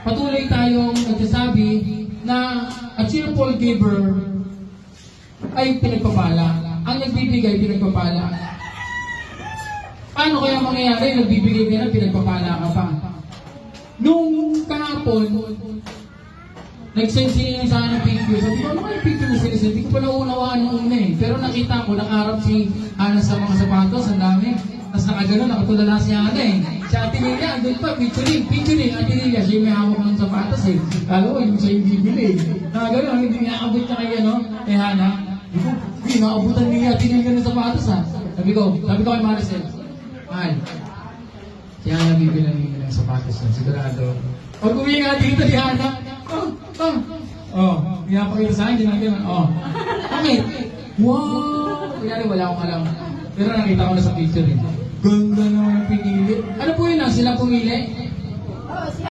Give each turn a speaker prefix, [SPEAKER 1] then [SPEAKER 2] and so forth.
[SPEAKER 1] patuloy tayong nagsasabi na a cheerful giver ay pinagpapala. Ang nagbibigay, pinagpapala. Paano kaya mangyayari? Nagbibigay ka na, pinagpapala ka pa. Nung kahapon, nag-send sila sa akin ng picture. Sabi ko, ano kaya picture na sila? Hindi ko pa nauunawaan ng una eh. Pero nakita ko, nakaharap si Ana sa mga sapatos, ang dami. Tapos nakagano, nakatulala si Ana eh. Si Ate Lilia, andun pa, picturing. Ate Lilia, siya may hawak ng sapatos eh. Kala ko, yung siya yung bibili eh. Nakagano, hindi niya abot niya kay ano, kay Hana. Sabi ko, hindi, nakaabutan niya Ate Lilia ng sapatos ha. Sabi ko kay Maricel, Mahal, si Hana bibili ng sapatos na, sigurado. Pag uwi nga dito si Hana, pinapakita sa akin, ginagawa, bakit? Wow! Kunyari, wala akong alam. Pero nakita ko na sa picture eh. Ganda naman ang pinili. Ano po yun sila pumili?